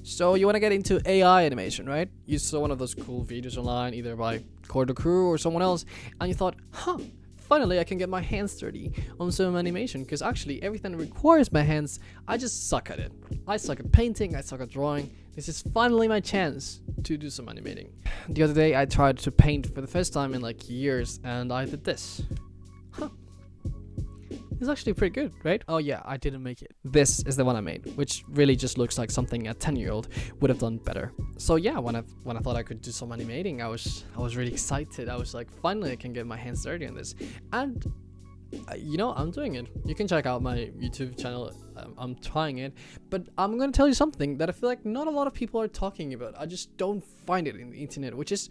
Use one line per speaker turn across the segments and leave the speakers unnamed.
So you want to get into AI animation, right? You saw one of those cool videos online, either by Core Crew or someone else, and you thought, finally I can get my hands dirty on some animation, because actually everything that requires my hands, I just suck at it. I suck at painting, I suck at drawing. This is finally my chance to do some animating. The other day I tried to paint for the first time in like years, and I did this. It's actually pretty good, right? Oh yeah, I didn't make it. This is the one I made, which really just looks like something a 10-year-old would have done better. So yeah, when I thought I could do some animating, I was really excited. I was like, finally I can get my hands dirty on this. And I'm doing it. You can check out my YouTube channel. I'm trying it, but I'm gonna tell you something that I feel like not a lot of people are talking about. I just don't find it in the internet, which is,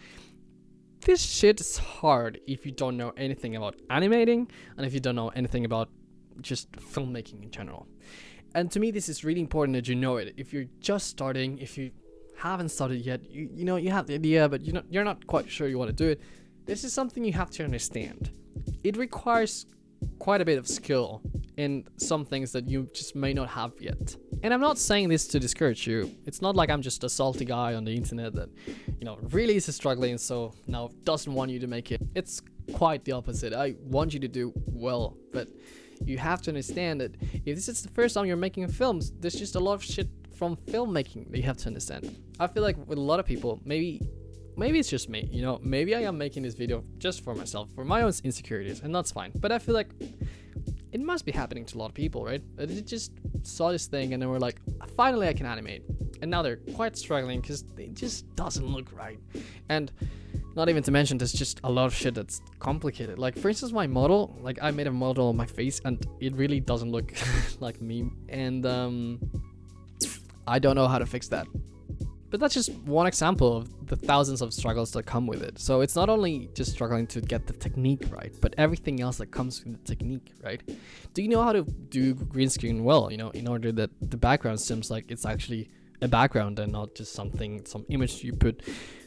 this shit is hard if you don't know anything about animating and if you don't know anything about just filmmaking in general. And to me, this is really important that you know it. If you're just starting, if you haven't started yet, you have the idea, but you're not quite sure you want to do it. This is something you have to understand. It requires quite a bit of skill in some things that you just may not have yet. And I'm not saying this to discourage you. It's not like I'm just a salty guy on the internet that, really is struggling, so now doesn't want you to make it. It's quite the opposite. I want you to do well, but you have to understand that if this is the first time you're making films, there's just a lot of shit from filmmaking that you have to understand. I feel like with a lot of people, maybe it's just me, maybe I am making this video just for myself, for my own insecurities, and that's fine. But I feel like it must be happening to a lot of people, right? That they just saw this thing and they were like, finally I can animate. And now they're quite struggling because it just doesn't look right. And not even to mention, there's just a lot of shit that's complicated. Like, for instance, my model, like I made a model of my face and it really doesn't look like me. And I don't know how to fix that. But that's just one example of the thousands of struggles that come with it. So it's not only just struggling to get the technique right, but everything else that comes with the technique, right? Do you know how to do green screen well, in order that the background seems like it's actually a background and not just some image you put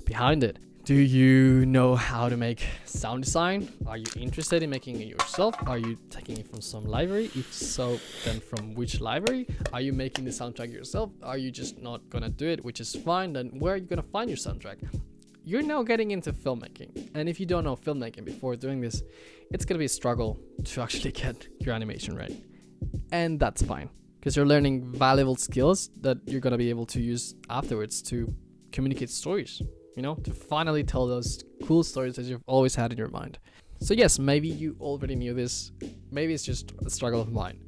behind it? Do you know how to make sound design? Are you interested in making it yourself? Are you taking it from some library? If so, then from which library? Are you making the soundtrack yourself? Are you just not gonna do it, which is fine? Then where are you gonna find your soundtrack? You're now getting into filmmaking. And if you don't know filmmaking before doing this, it's gonna be a struggle to actually get your animation right. And that's fine, because you're learning valuable skills that you're gonna be able to use afterwards to communicate stories. To finally tell those cool stories that you've always had in your mind. So yes, maybe you already knew this. Maybe it's just a struggle of mine.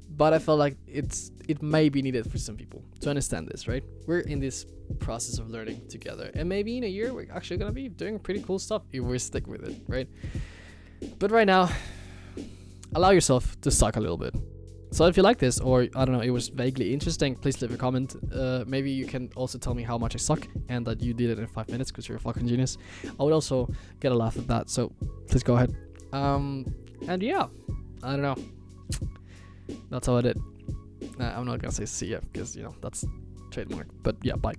But I felt like it may be needed for some people to understand this, right? We're in this process of learning together. And maybe in a year, we're actually going to be doing pretty cool stuff if we stick with it, right? But right now, allow yourself to suck a little bit. So if you like this, or I don't know, it was vaguely interesting, please leave a comment. Maybe you can also tell me how much I suck and that you did it in 5 minutes because you're a fucking genius. I would also get a laugh at that, so please go ahead. And yeah, I don't know. That's how I did. I'm not gonna say see ya because that's trademark. But yeah, bye.